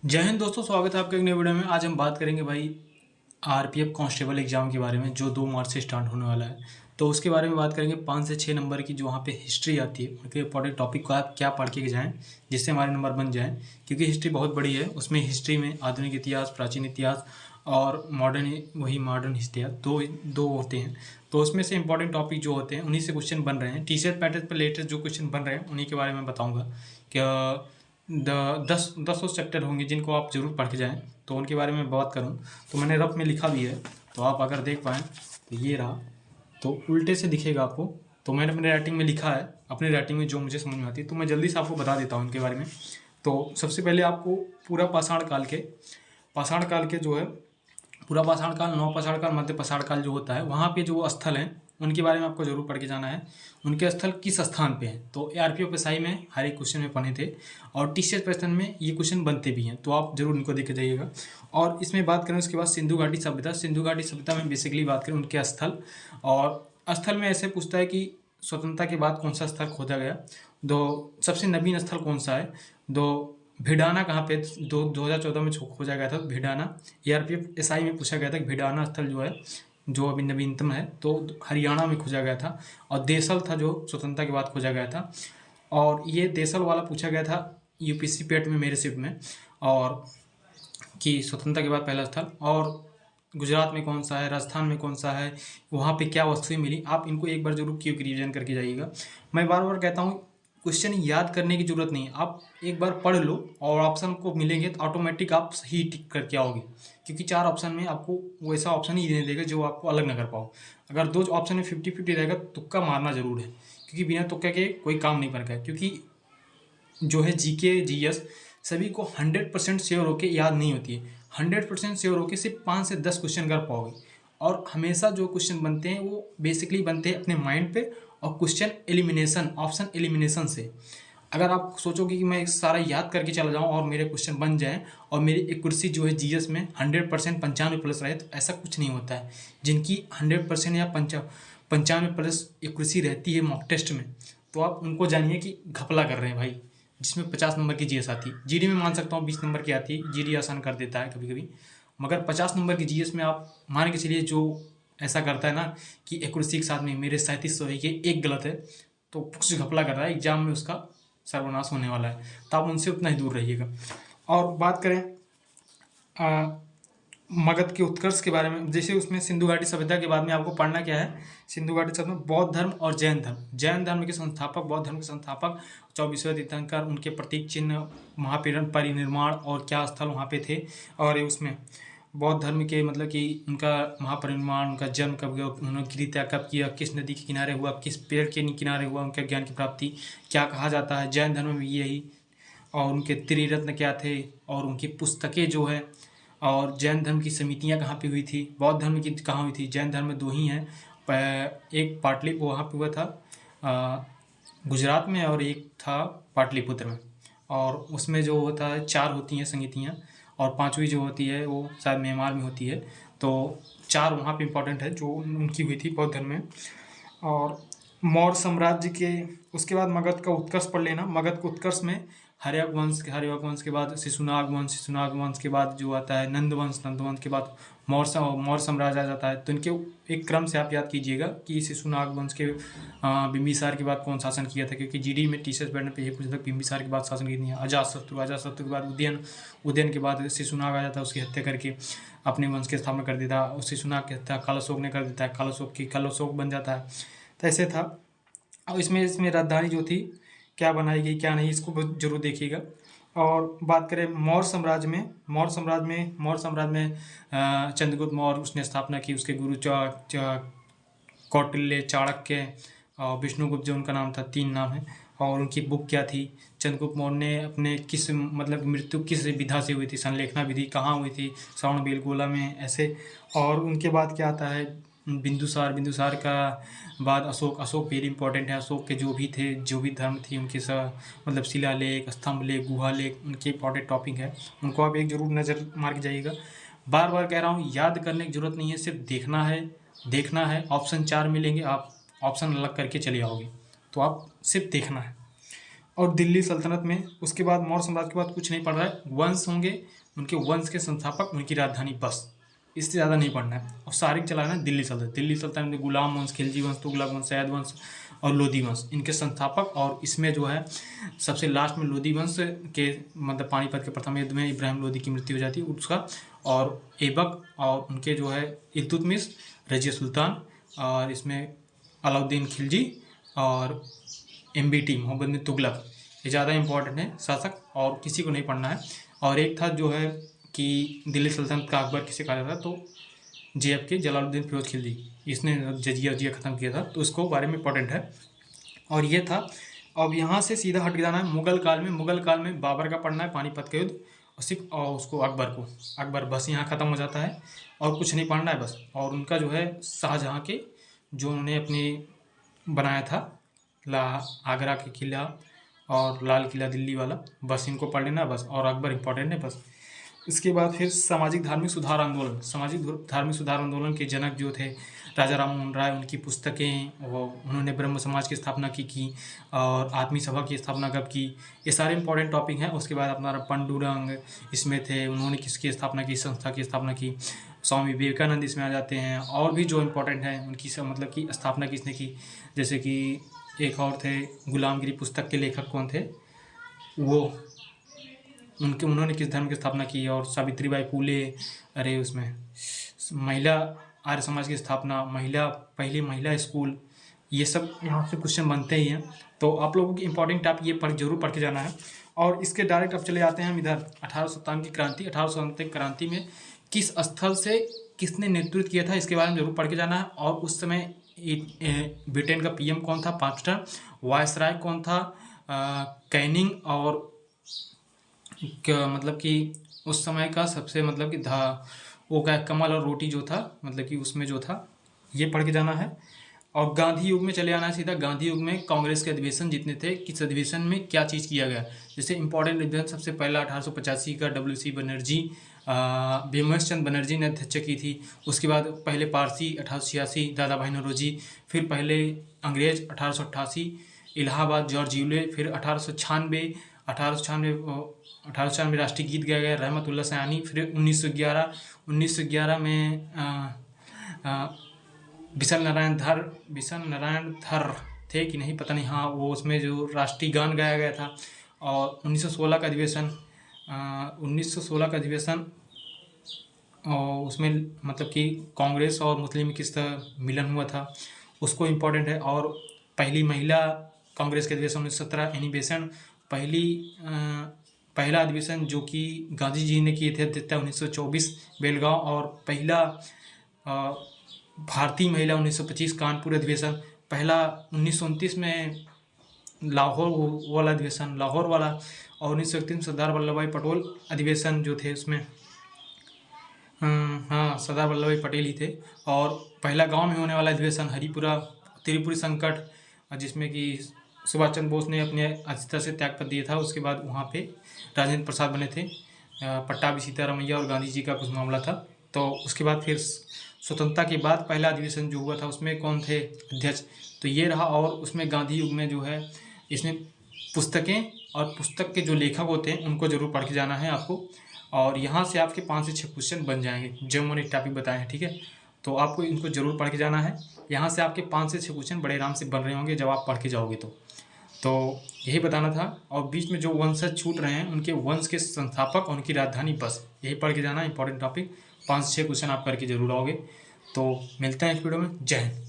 जय हिंद दोस्तों, स्वागत है आपके एक नए वीडियो में। आज हम बात करेंगे भाई आरपीएफ कांस्टेबल एग्ज़ाम के बारे में, जो 2 मार्च से स्टार्ट होने वाला है। तो उसके बारे में बात करेंगे। 5 से 6 नंबर की जो वहाँ पे हिस्ट्री आती है, उनके इंपॉर्टेंट टॉपिक को आप क्या पढ़ के जाएँ जिससे हमारे नंबर बन जाएँ, क्योंकि हिस्ट्री बहुत बड़ी है। उसमें हिस्ट्री में आधुनिक इतिहास, प्राचीन इतिहास और मॉडर्न हिस्ट्री दो दो होते हैं। तो उसमें से इंपॉर्टेंट टॉपिक जो होते हैं उन्हीं से क्वेश्चन बन रहे हैं। टी-शर्ट पैटर्न पर लेटेस्ट जो क्वेश्चन बन रहे हैं उन्हीं के बारे में बताऊँगा। क्या दस उस चैप्टर होंगे जिनको आप जरूर पढ़ के जाएँ। तो उनके बारे में बात करूँ तो मैंने रफ में लिखा भी है, तो आप अगर देख पाएँ तो ये रहा। तो उल्टे से दिखेगा आपको। तो मैंने अपने राइटिंग में लिखा है, अपनी राइटिंग में जो मुझे समझ में आती है, तो मैं जल्दी से आपको बता देता हूँ इनके बारे में। तो सबसे पहले आपको पूरा पाषाण काल के जो है, पूरा पाषाण काल, नवपाषाण काल, मध्य पाषाण काल जो होता है, वहाँ पे जो स्थल हैं उनके बारे में आपको जरूर पढ़ के जाना है। उनके स्थल किस स्थान पे हैं, तो आरपीएफ एसआई में हर एक क्वेश्चन में पढ़े थे और टीसीएस प्रश्न में ये क्वेश्चन बनते भी हैं, तो आप जरूर इनको देख के जाइएगा। और इसमें बात करें उसके बाद सिंधु घाटी सभ्यता में बेसिकली बात करें उनके स्थल। और स्थल में ऐसे पूछता है कि स्वतंत्रता के बाद कौन सा स्थल खोजा गया, सबसे नवीन स्थल कौन सा है, भिडाना कहाँ पे 2014 में खोजा गया था। भिडाना एआरपीएफ एसआई में पूछा गया था कि भिडाना स्थल जो है, जो अभी नवीनतम है, तो हरियाणा में खोजा गया था। और देसल था जो स्वतंत्रता के बाद खोजा गया था। और ये देसल वाला पूछा गया था यूपीसी पेट में, मेरे शिफ्ट में, और कि स्वतंत्रता के बाद पहला स्थल। और गुजरात में कौन सा है, राजस्थान में कौन सा है, वहाँ पे क्या वस्तुएं मिली, आप इनको एक बार जरूर क्यों रिवीजन करके जाइएगा। मैं बार बार कहता हूँ, क्वेश्चन याद करने की जरूरत नहीं है, आप एक बार पढ़ लो और ऑप्शन को मिलेंगे तो ऑटोमेटिक आप सही टिक करके आओगे। क्योंकि 4 ऑप्शन में आपको वैसा ऑप्शन ही देने देगा जो आपको अलग ना कर पाओ। अगर 2 ऑप्शन में 50-50 रहेगा, तुक्का मारना जरूर है, क्योंकि बिना तुक्का के कोई काम नहीं बन है। क्योंकि जो है जीके जीएस सभी को 100% श्योर होकर याद नहीं होती है। 100% श्योर होकर सिर्फ 5 से 10 क्वेश्चन कर पाओगे। और हमेशा जो क्वेश्चन बनते हैं वो बेसिकली बनते हैं अपने माइंड पे और क्वेश्चन एलिमिनेशन, ऑप्शन एलिमिनेशन से। अगर आप सोचोगे कि मैं सारा याद करके चला जाऊँ और मेरे क्वेश्चन बन जाएँ और मेरी एक्यूरेसी जो है जीएस में 100% 95+ रहे, तो ऐसा कुछ नहीं होता है। जिनकी 100% या 95+ एक्यूरेसी रहती है मॉक टेस्ट में, तो आप उनको जानिए कि घपला कर रहे हैं भाई। जिसमें 50 नंबर की जीएस आती है, जीडी में मान सकता हूँ 20 नंबर की आती है, जीडी आसान कर देता है कभी कभी। मगर 50 नंबर की जीएस में आप मान के चलिए, जो ऐसा करता है ना कि एक्यूरेसी के साथ में मेरे 3700 है, ये एक गलत है, तो कुछ घपला कर रहा है, एग्जाम में उसका सर्वनाश होने वाला है। तो आप उनसे उतना ही दूर रहिएगा। और बात करें मगध के उत्कर्ष के बारे में, जैसे उसमें सिंधु घाटी सभ्यता के बाद में आपको पढ़ना क्या है, सिंधु घाटी सभ्यता में बौद्ध धर्म और जैन धर्म के संस्थापक, बौद्ध धर्म के संस्थापक 24वें तीर्थंकर, उनके प्रतीक चिन्ह, महापरिनिर्माण और क्या स्थल वहाँ पे थे। और उसमें बौद्ध धर्म के मतलब कि उनका महापरिनिर्माण, उनका जन्म कब हुआ, उन्होंने गिरी त्याग कब किया, किस नदी के किनारे हुआ, किस पेड़ के किनारे हुआ, उनके ज्ञान की प्राप्ति क्या कहा जाता है। जैन धर्म में यही। और उनके त्रिरत्न क्या थे, और उनकी पुस्तकें जो है। और जैन धर्म की समितियां कहाँ पे हुई थी, बौद्ध धर्म की कहाँ हुई थी। जैन धर्म में 2 ही हैं, एक वहाँ पे हुआ था गुजरात में, और एक था पाटलिपुत्र में। और उसमें जो होता है 4 होती हैं समितियाँ, और 5वीं जो होती है वो शायद म्यांमार में होती है। तो 4 वहाँ पे इम्पोर्टेंट है जो उनकी हुई थी बौद्ध धर्म में। और मौर्य साम्राज्य के उसके बाद मगध का उत्कर्ष पढ़ लेना। मगध के उत्कर्ष में हर्यक वंश के बाद शिशुनाग वंश के बाद जो आता है नंद वंश के बाद मौर्य साम्राज्य आ जाता है। तो इनके एक क्रम से आप याद कीजिएगा कि शिशुनाग वंश के बिंबिसार के बाद कौन शासन किया था, क्योंकि जीडी में टीचर्स बैठने पे ये पूछा था बिंबिसार के बाद शासन किया। अजातशत्रु के बाद उदयन के बाद शिशुनाग आ जाता है, उसकी हत्या करके अपने वंश की स्थापना कर देता है। शिशुनाग की हत्या कालाशोक ने कर देता है, कालाशोक बन जाता है। तो ऐसे था। और इसमें राजधानी जो थी क्या बनाई गई क्या नहीं, इसको जरूर देखिएगा। और बात करें मौर्य साम्राज्य में चंद्रगुप्त मौर्य उसने स्थापना की, उसके गुरु कौटिल्य, चाणक्य और विष्णुगुप्त जो उनका नाम था, 3 नाम है। और उनकी बुक क्या थी, चंद्रगुप्त मौर्य ने अपने किस मतलब मृत्यु किस विधा से हुई थी, संलेखना विधि कहाँ हुई थी, श्रवण बेलगोला में, ऐसे। और उनके बाद क्या आता है बिंदुसार का बाद अशोक वेरी इंपॉर्टेंट है। अशोक के जो भी धर्म थी उनके मतलब शिलालेख, स्तंभ लेख, गुहा लेख, उनके इंपॉर्टेंट टॉपिक है, उनको आप एक जरूर नज़र मार के जाइएगा। बार बार कह रहा हूँ, याद करने की जरूरत नहीं है, सिर्फ देखना है। ऑप्शन 4 मिलेंगे, आप ऑप्शन अलग करके चले आओगे, तो आप सिर्फ देखना है। और दिल्ली सल्तनत में उसके बाद मौर्य साम्राज्य के बाद कुछ नहीं पढ़ रहा है। वंश होंगे, उनके वंश के संस्थापक, उनकी राजधानी, बस इससे ज़्यादा नहीं पढ़ना है। और सारिक चलाना है दिल्ली सल्तनत। दिल्ली सल्तनत में गुलाम वंश, खिलजी वंश, तुगलक वंश, सैयद वंश और लोधी वंश, इनके संस्थापक। और इसमें जो है सबसे लास्ट में लोधी वंश के मतलब पानीपत के प्रथम युद्ध में इब्राहिम लोधी की मृत्यु हो जाती है उसका, और ऐबक और उनके जो है इल्तुतमिश, रजिया सुल्तान, और इसमें अलाउद्दीन खिलजी और MBT मोहम्मद बिन तुगलक, ये ज़्यादा इंपॉर्टेंट है शासक, और किसी को नहीं पढ़ना है। और एक था जो है कि दिल्ली सल्तनत का अकबर किसे कहा जाता है, तो JFK जलालुद्दीन फिरोज खिलजी, इसने जजिया ख़त्म किया था, तो इसको बारे में इंपॉर्टेंट है। और ये था। अब यहाँ से सीधा हट के जाना है मुगल काल में। मुगल काल में बाबर का पढ़ना है, पानीपत का युद्ध, और सिर्फ और उसको अकबर बस यहाँ ख़त्म हो जाता है, और कुछ नहीं पढ़ना है बस। और उनका जो है शाहजहाँ के जो उन्होंने अपने बनाया था आगरा के किला और लाल किला दिल्ली वाला, बस इनको पढ़ लेना बस। और अकबर इंपॉर्टेंट है बस। इसके बाद फिर सामाजिक धार्मिक सुधार आंदोलन। सामाजिक धार्मिक सुधार आंदोलन के जनक जो थे राजा राम मोहन राय, उनकी पुस्तकें, वो उन्होंने ब्रह्म समाज की स्थापना की और आत्मी सभा की स्थापना कब की, ये सारे इंपॉर्टेंट टॉपिक हैं। उसके बाद अपना पंडुरंग इसमें थे, उन्होंने किसकी स्थापना की, संस्था की स्थापना की। स्वामी विवेकानंद इसमें आ जाते हैं। और भी जो इम्पोर्टेंट हैं उनकी सब मतलब कि स्थापना किसने की, जैसे कि एक और थे गुलामगिरी पुस्तक के लेखक कौन थे, वो उन्होंने किस धर्म की स्थापना की। और सावित्रीबाई फूले, अरे उसमें महिला आर्य समाज की स्थापना, पहली महिला स्कूल, ये सब यहाँ से क्वेश्चन बनते ही हैं। तो आप लोगों की इंपॉर्टेंट आप ये जरूर पढ़ के जाना है। और इसके डायरेक्ट अब चले जाते हैं हम इधर 1857 की क्रांति। 1857 क्रांति में किस स्थल से किसने नेतृत्व किया था, इसके बारे में जरूर पढ़ के जाना है। और उस समय ब्रिटेन का PM कौन था, पार्स्टर, वायसराय कौन था, कैनिंग, और क्या मतलब कि उस समय का सबसे मतलब कि वो क्या कमल और रोटी जो था, मतलब कि उसमें जो था, ये पढ़ के जाना है। और गांधी युग में चले आना है सीधा। गांधी युग में कांग्रेस के अधिवेशन जितने थे, किस अधिवेशन में क्या चीज़ किया गया, जैसे इंपॉर्टेंट अधिवेशन सबसे पहला 1885 का WC बनर्जी, भीमस चंद बनर्जी ने अध्यक्ष की थी। उसके बाद पहले पारसी 1886, दादा भाई नौरोजी, फिर पहले अंग्रेज 1888, इलाहाबाद जॉर्ज यूले, फिर 1896 राष्ट्रीय गीत गाया गया, रहमतुल्लाह सयानी। फिर 1911 में बिशन नारायण धर थे कि नहीं पता नहीं, हाँ वो उसमें जो राष्ट्रीय गान गाया गया था। और 1916 का अधिवेशन और उसमें मतलब कि कांग्रेस और मुस्लिम किस तरह मिलन हुआ था, उसको इम्पोर्टेंट है। और पहली महिला कांग्रेस के अधिवेशन 1917, एनी बेसेंट, पहला अधिवेशन जो कि गांधी जी ने किए थे अध्यक्षता 1924 बेलगांव। और पहला भारतीय महिला 1925 कानपुर अधिवेशन। पहला 1929 में लाहौर वाला अधिवेशन, लाहौर वाला। और 1931 में सरदार वल्लभ भाई पटेल अधिवेशन जो थे उसमें, हाँ सरदार वल्लभ भाई पटेल ही थे। और पहला गांव में होने वाला अधिवेशन हरिपुरा त्रिपुरी संकट, जिसमें कि सुभाष चंद्र बोस ने अपने अस्थिता से त्यागपत्र दिया था। उसके बाद वहाँ पे राजेंद्र प्रसाद बने थे। पट्टाभी सीतारामैया और गांधी जी का कुछ मामला था। तो उसके बाद फिर स्वतंत्रता के बाद पहला अधिवेशन जो हुआ था उसमें कौन थे अध्यक्ष, तो ये रहा। और उसमें गांधी युग में जो है इसमें पुस्तकें और पुस्तक के जो लेखक होते हैं उनको जरूर पढ़ के जाना है आपको। और यहाँ से आपके 5 से 6 क्वेश्चन बन जाएंगे जो मैंने टॉपिक बताए हैं, ठीक है। तो आपको इनको जरूर पढ़ के जाना है। यहाँ से आपके 5 से 6 क्वेश्चन बड़े आराम से बन रहे होंगे जब आप पढ़ के जाओगे तो यही बताना था। और बीच में जो वंशज छूट रहे हैं उनके वंश के संस्थापक और उनकी राजधानी, बस यही पढ़ के जाना इंपॉर्टेंट टॉपिक। 5 से 6 क्वेश्चन आप करके जरूर आओगे। तो मिलते हैं इस वीडियो में। जय हिंद।